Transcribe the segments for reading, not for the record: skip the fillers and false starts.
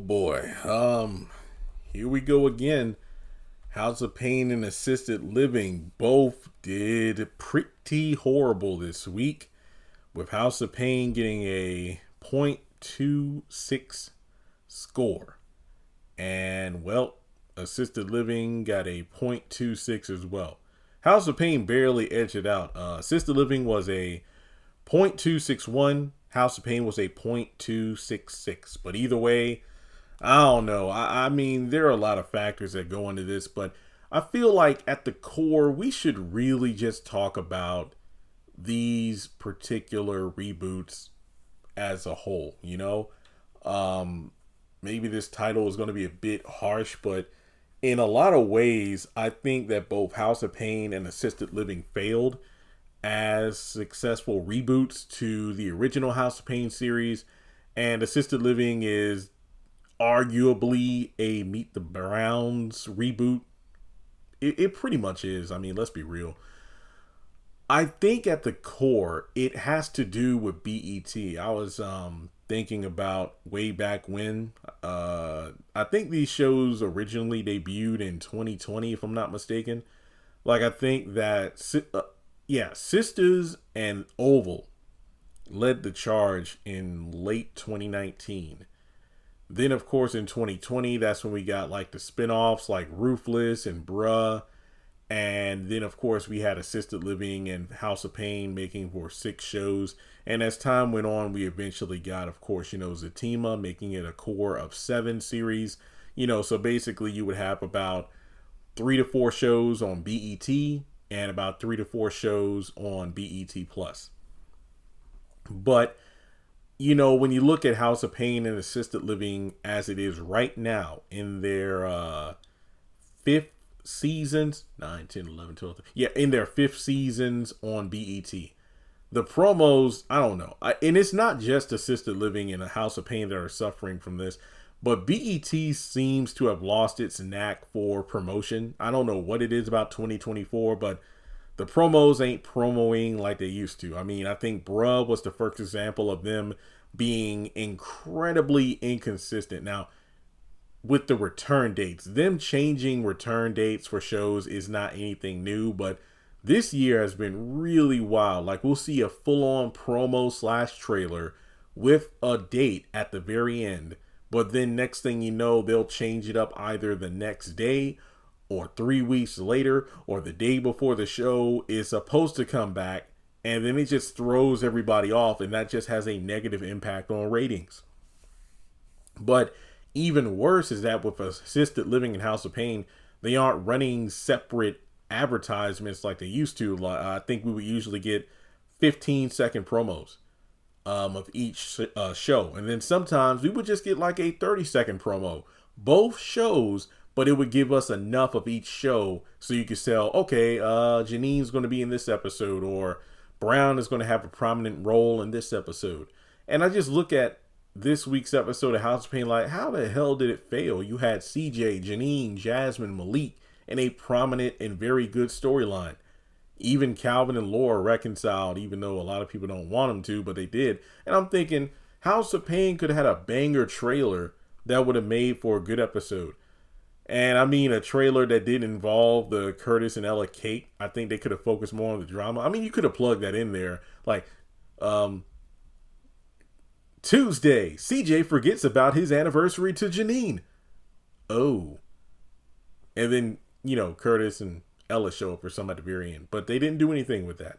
boy. Here we go again. House of Payne and Assisted Living both did pretty horrible this week, with House of Payne getting a .26 score. And, well, Assisted Living got a .26 as well. House of Payne barely edged it out. Assisted Living was a .261. House of Payne was a .266. But either way, I don't know. I mean, there are a lot of factors that go into this, but I feel like at the core, we should really just talk about these particular reboots as a whole, you know? Maybe this title is going to be a bit harsh, but in a lot of ways, I think that both House of Payne and Assisted Living failed as successful reboots to the original House of Payne series, and Assisted Living is arguably a Meet the Browns reboot. It pretty much is. I mean, let's be real. I think at the core, it has to do with BET. I was thinking about way back when. I think these shows originally debuted in 2020, if I'm not mistaken. Like, I think that, Sisters and Oval led the charge in late 2019. Then, of course, in 2020, that's when we got like the spinoffs like Ruthless and Bruh. And then, of course, we had Assisted Living and House of Payne making for 6 shows. And as time went on, we eventually got, of course, Zatima making it a core of 7 series. So basically you would have about 3 to 4 shows on BET and about 3 to 4 shows on BET Plus. But when you look at House of Payne and Assisted Living as it is right now in their 5th seasons, 9, 10, 11, 12, in their 5th seasons on BET. The promos, I don't know. And it's not just Assisted Living and a House of Payne that are suffering from this, but BET seems to have lost its knack for promotion. I don't know what it is about 2024, but the promos ain't promoing like they used to. I mean, I think Bruh was the first example of them being incredibly inconsistent. Now, with the return dates, them changing return dates for shows is not anything new, but this year has been really wild. Like, we'll see a full-on promo / trailer with a date at the very end, but then next thing you know, they'll change it up either the next day or 3 weeks later, or the day before the show is supposed to come back, and then it just throws everybody off, and that just has a negative impact on ratings. But even worse is that with Assisted Living and House of Payne, they aren't running separate advertisements like they used to. I think we would usually get 15-second promos of each show, and then sometimes we would just get like a 30-second promo. Both shows, but it would give us enough of each show so you could tell, okay, Janine's going to be in this episode, or Brown is going to have a prominent role in this episode. And I just look at this week's episode of House of Payne like, how the hell did it fail? You had CJ, Janine, Jasmine, Malik in a prominent and very good storyline. Even Calvin and Laura reconciled, even though a lot of people don't want them to, but they did. And I'm thinking, House of Payne could have had a banger trailer that would have made for a good episode. And I mean, a trailer that did involve the Curtis and Ella cake. I think they could have focused more on the drama. I mean, you could have plugged that in there. Like, Tuesday, CJ forgets about his anniversary to Janine. Oh. And then, Curtis and Ella show up for some at the very end. But they didn't do anything with that.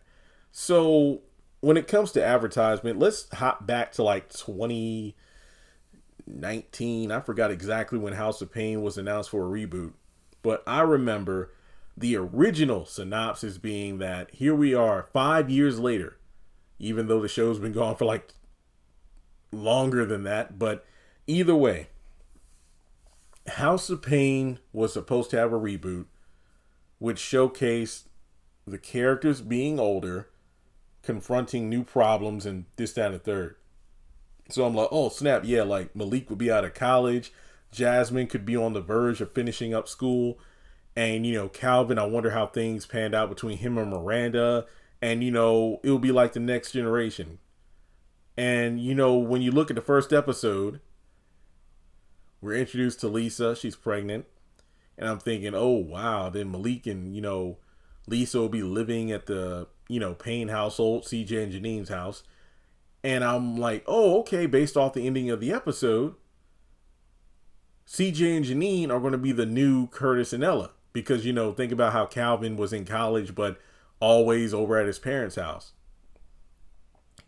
So, when it comes to advertisement, let's hop back to like 2019. I forgot exactly when House of Payne was announced for a reboot. But I remember the original synopsis being that here we are 5 years later, even though the show's been gone for like longer than that. But either way, House of Payne was supposed to have a reboot which showcased the characters being older, confronting new problems, and this, that, and the third. So I'm like, oh snap, yeah, like Malik would be out of college, Jasmine could be on the verge of finishing up school, and Calvin, I wonder how things panned out between him and Miranda, and it would be like the next generation. And when you look at the first episode, We're introduced to Lisa. She's pregnant. And I'm thinking, oh, wow. Then Malik and, Lisa will be living at the, Payne household, CJ and Janine's house. And I'm like, oh, okay. Based off the ending of the episode, CJ and Janine are going to be the new Curtis and Ella. Because, think about how Calvin was in college, but always over at his parents' house.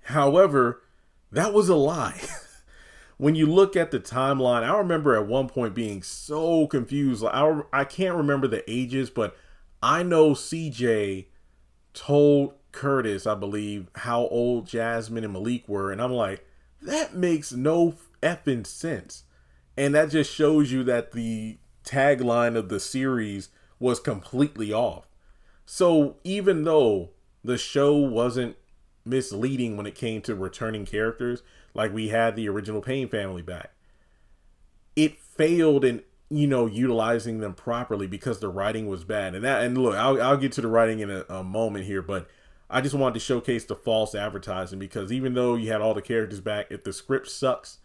However, that was a lie. When you look at the timeline, I remember at one point being so confused. I can't remember the ages, but I know CJ told Curtis, I believe, how old Jasmine and Malik were. And I'm like, that makes no effing sense. And that just shows you that the tagline of the series was completely off. So even though the show wasn't misleading when it came to returning characters, like we had the original Payne family back, it failed in utilizing them properly because the writing was bad. And look, I'll get to the writing in a moment here, but I just wanted to showcase the false advertising, because even though you had all the characters back, if the script sucks,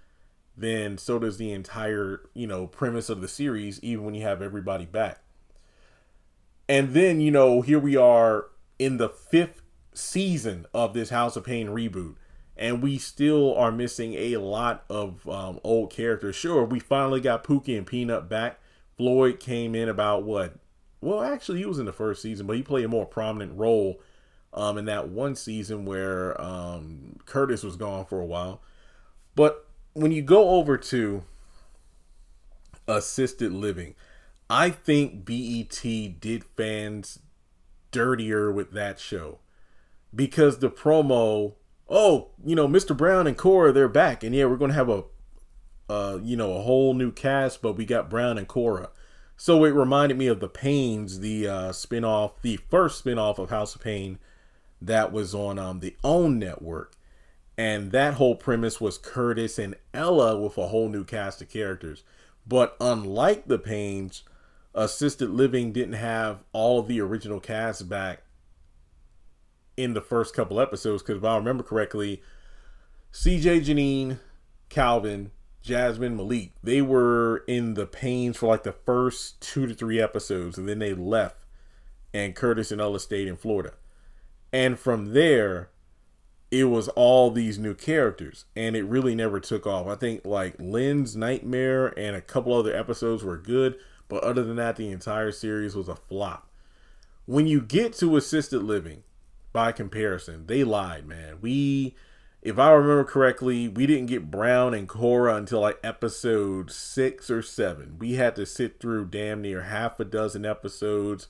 then so does the entire premise of the series, even when you have everybody back. And then here we are in the 5th season of this House of Payne reboot, and we still are missing a lot of old characters. Sure, we finally got Pookie and Peanut back. Floyd came in about well, actually he was in the 1st season, but he played a more prominent role in that one season where Curtis was gone for a while. But when you go over to assisted living, I think BET did fans dirtier with that show, because the promo, Mr. Brown and Cora, they're back, and yeah, we're going to have a whole new cast, but we got Brown and Cora. So it reminded me of the Paynes, the first spinoff of House of Payne that was on the OWN network. And that whole premise was Curtis and Ella with a whole new cast of characters. But unlike the Paynes, assisted living didn't have all of the original cast back in the first couple episodes, because if I remember correctly, CJ, Janine, Calvin, Jasmine, Malik, they were in the Paynes for like the first 2 to 3 episodes, and then they left, and Curtis and Ella stayed in Florida. And from there, it was all these new characters, and it really never took off. I think like Lynn's Nightmare and a couple other episodes were good, but other than that, the entire series was a flop. When you get to assisted living, by comparison, they lied, man. If I remember correctly, we didn't get Brown and Cora until like episode 6 or 7. We had to sit through damn near half a dozen episodes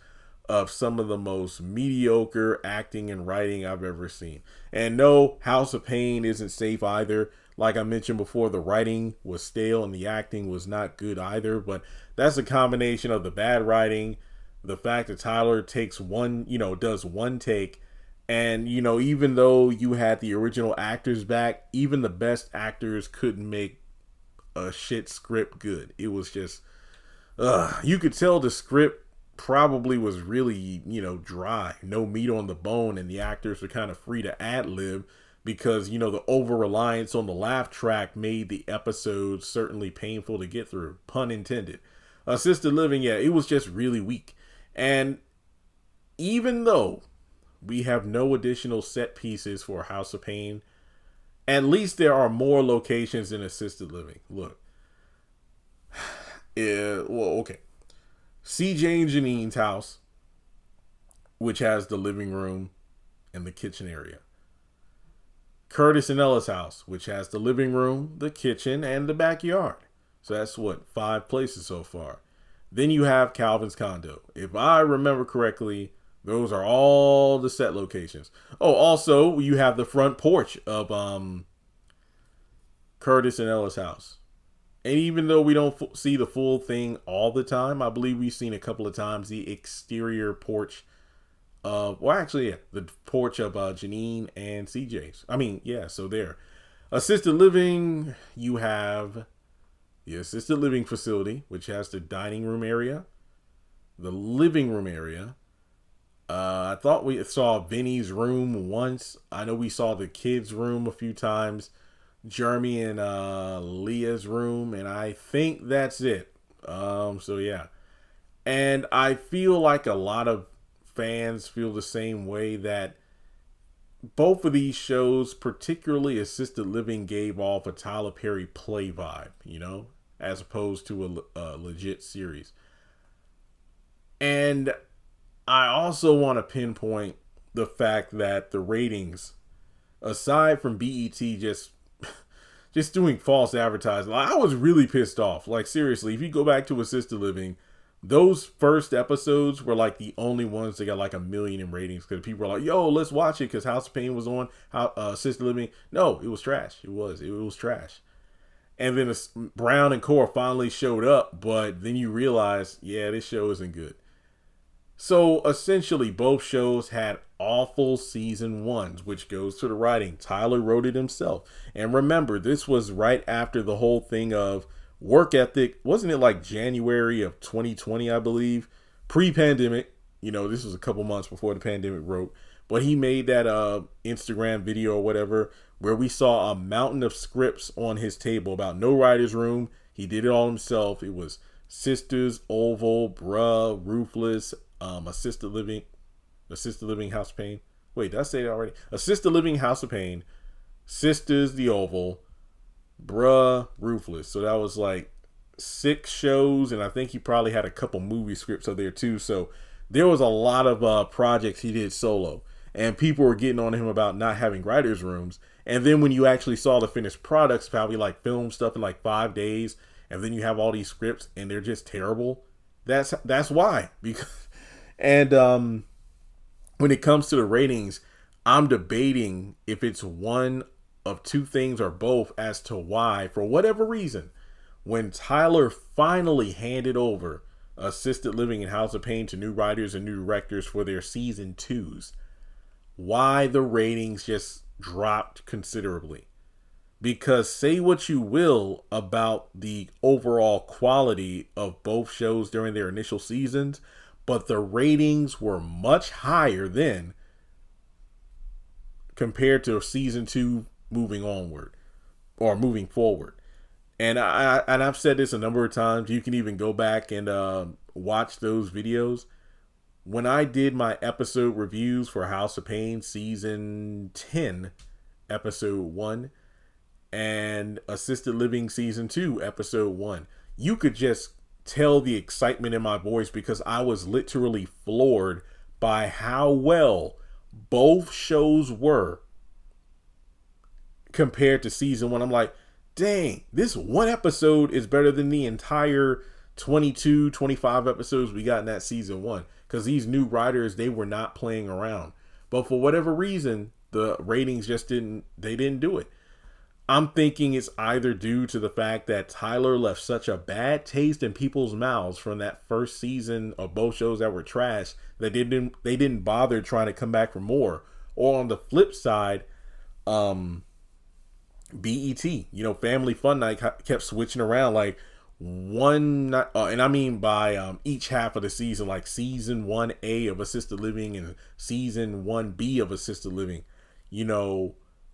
of some of the most mediocre acting and writing I've ever seen. And no, House of Payne isn't safe either. Like I mentioned before, the writing was stale and the acting was not good either. But that's a combination of the bad writing, the fact that Tyler does one take. And, even though you had the original actors back, even the best actors couldn't make a shit script good. It was just, you could tell the script probably was really, dry, no meat on the bone, and the actors were kind of free to ad-lib because, the over-reliance on the laugh track made the episodes certainly painful to get through, pun intended. Assisted living, yeah, it was just really weak. And even though we have no additional set pieces for House of Payne, at least there are more locations in assisted living. Look, okay. CJ and Janine's house, which has the living room and the kitchen area. Curtis and Ella's house, which has the living room, the kitchen, and the backyard. So that's 5 places so far. Then you have Calvin's condo. If I remember correctly, those are all the set locations. Oh, also, you have the front porch of Curtis and Ella's house. And even though we don't see the full thing all the time, I believe we've seen a couple of times the exterior porch of, the porch of Janine and CJ's. So there. Assisted living, you have the assisted living facility, which has the dining room area, the living room area. I thought we saw Vinny's room once. I know we saw the kids' room a few times. Jeremy and Leah's room, and I think that's it. So yeah. And I feel like a lot of fans feel the same way, that both of these shows, particularly Assisted Living, gave off a Tyler Perry play vibe, as opposed to a legit series. And I also want to pinpoint the fact that the ratings, aside from BET just doing false advertising, I was really pissed off. Like, seriously, if you go back to Assisted Living, those first episodes were like the only ones that got like 1 million in ratings, because people were like, yo, let's watch it because House of Pain was on. Assisted Living. No, it was trash. It was trash. And then Brown and Cora finally showed up, but then you realize, yeah, this show isn't good. So essentially, both shows had awful season ones, which goes to the writing. Tyler wrote it himself. And remember, this was right after the whole thing of work ethic. Wasn't it like January of 2020, I believe? Pre-pandemic. This was a couple months before the pandemic broke. But he made that Instagram video or whatever where we saw a mountain of scripts on his table about no writer's room. He did it all himself. It was Sisters, Oval, Bruh, Ruthless, Assisted Living, House of Pain. Wait, did I say that already? Assisted Living, House of Pain, Sisters, The Oval, Bruh, Ruthless. So that was like 6 shows, and I think he probably had a couple movie scripts up there too. So there was a lot of projects he did solo, and people were getting on him about not having writers' rooms. And then when you actually saw the finished products, probably like film stuff in like 5 days, and then you have all these scripts and they're just terrible. That's why. And when it comes to the ratings, I'm debating if it's one of two things or both as to why, for whatever reason, when Tyler finally handed over Assisted Living and House of Pain to new writers and new directors for their season 2s, why the ratings just dropped considerably. Because say what you will about the overall quality of both shows during their initial seasons, but the ratings were much higher then compared to season 2 moving onward or moving forward. And I've said this a number of times. You can even go back and watch those videos. When I did my episode reviews for House of Pain season 10, episode 1, and Assisted Living season 2, episode 1, you could just tell the excitement in my voice because I was literally floored by how well both shows were compared to season 1. I'm like, dang, this one episode is better than the entire 22, 25 episodes we got in that season 1. Because these new writers, they were not playing around. But for whatever reason, the ratings just didn't do it. I'm thinking it's either due to the fact that Tyler left such a bad taste in people's mouths from that first season of both shows that were trash that they didn't bother trying to come back for more. Or on the flip side, BET, Family Fun Night kept switching around like one, and I mean by each half of the season, like season 1A of Assisted Living and season 1B of Assisted Living.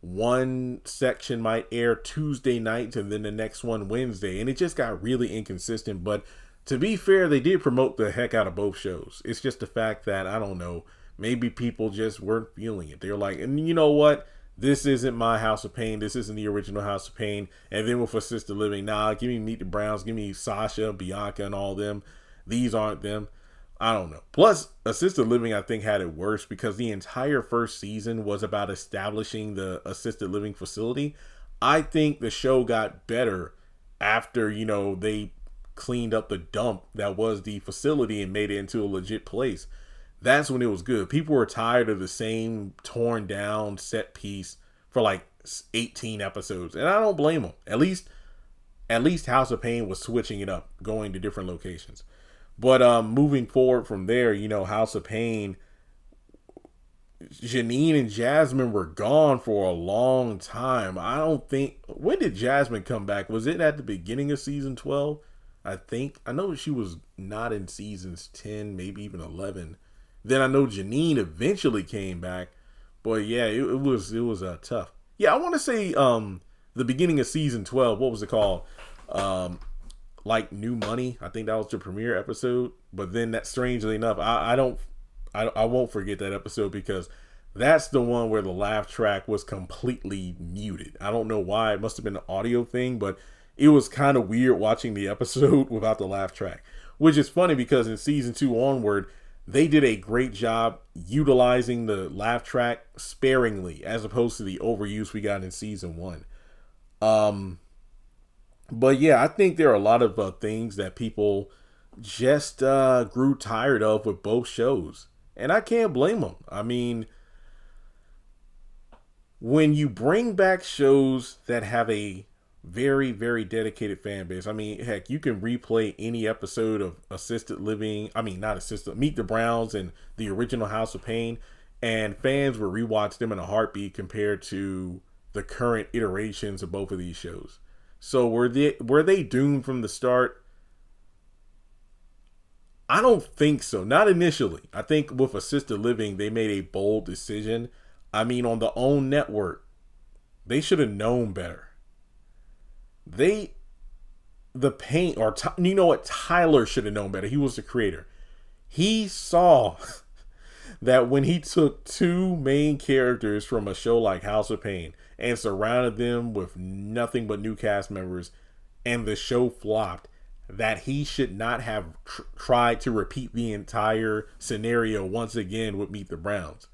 One section might air Tuesday nights and then the next one Wednesday, and it just got really inconsistent. But to be fair, they did promote the heck out of both shows. It's just the fact that, I don't know, maybe people just weren't feeling it. They're like, and you know what? This isn't my House of Pain. This isn't the original House of Pain. And then with Assisted Living, give me Meet the Browns. Give me Sasha, Bianca, and all them. These aren't them. I don't know. Plus, Assisted Living, I think, had it worse because the entire first season was about establishing the assisted living facility. I think the show got better after, they cleaned up the dump that was the facility and made it into a legit place. That's when it was good. People were tired of the same torn down set piece for like 18 episodes. And I don't blame them. At least House of Pain was switching it up, going to different locations. But moving forward from there, House of Pain, Janine and Jasmine were gone for a long time. I don't think, when did Jasmine come back? Was it at the beginning of season 12? I think. I know she was not in seasons 10, maybe even 11. Then I know Janine eventually came back. But yeah, it was tough. Yeah, I want to say the beginning of season 12. What was it called? Like New Money. I think that was the premiere episode. But then that, strangely enough, I won't forget that episode because that's the one where the laugh track was completely muted. I don't know why. It must have been an audio thing, but it was kind of weird watching the episode without the laugh track, which is funny because in season 2 onward, they did a great job utilizing the laugh track sparingly as opposed to the overuse we got in season 1. But yeah, I think there are a lot of things that people just grew tired of with both shows. And I can't blame them. I mean, when you bring back shows that have a very, very dedicated fan base. I mean, heck, you can replay any episode of Assisted Living. I mean, not Assisted, Meet the Browns and the original House of Payne, and fans will rewatch them in a heartbeat compared to the current iterations of both of these shows. So were they doomed from the start? I don't think so. Not initially. I think with Assisted Living, they made a bold decision. I mean, on the OWN network, they should have known better. You know what? Tyler should have known better. He was the creator. He saw that when he took 2 main characters from a show like House of Payne and surrounded them with nothing but new cast members, and the show flopped, that he should not have tried to repeat the entire scenario once again with Meet the Browns.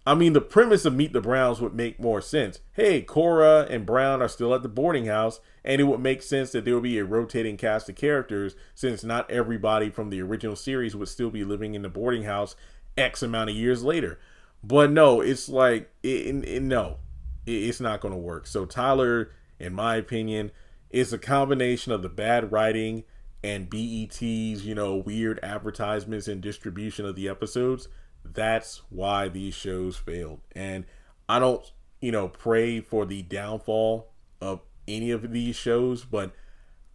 I mean, the premise of Meet the Browns would make more sense. Hey, Cora and Brown are still at the boarding house, and it would make sense that there would be a rotating cast of characters since not everybody from the original series would still be living in the boarding house X amount of years later. But no, it's like, it's not going to work. So Tyler, in my opinion, is a combination of the bad writing and BET's, weird advertisements and distribution of the episodes. That's why these shows failed. And I don't, pray for the downfall of any of these shows, but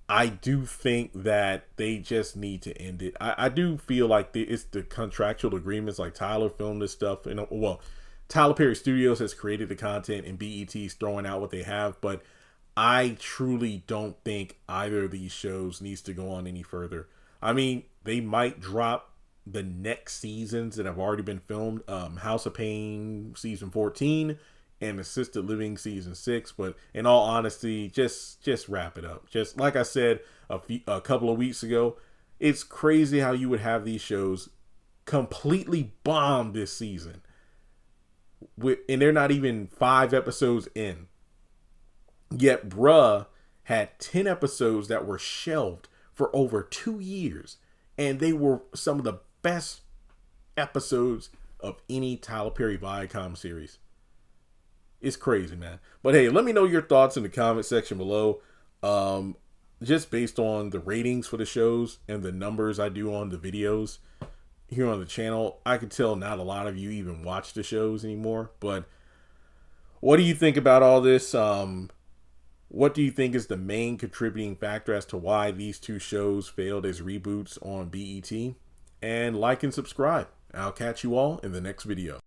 I do think that they just need to end it. I do feel like it's the contractual agreements, like Tyler filmed this stuff. Tyler Perry Studios has created the content and BET's throwing out what they have, but I truly don't think either of these shows needs to go on any further. I mean, they might drop the next seasons that have already been filmed, House of Payne season 14 and Assisted Living season 6, but in all honesty, just wrap it up. Just like I said a couple of weeks ago, it's crazy how you would have these shows completely bomb this season, and they're not even 5 episodes in. Yet bruh had 10 episodes that were shelved for over 2 years, and they were some of the best episodes of any Tyler Perry Viacom series. It's crazy, man. But hey, let me know your thoughts in the comment section below. Just based on the ratings for the shows and the numbers I do on the videos here on the channel, I can tell not a lot of you even watch the shows anymore. But what do you think about all this? What do you think is the main contributing factor as to why these 2 shows failed as reboots on BET? And like and subscribe. I'll catch you all in the next video.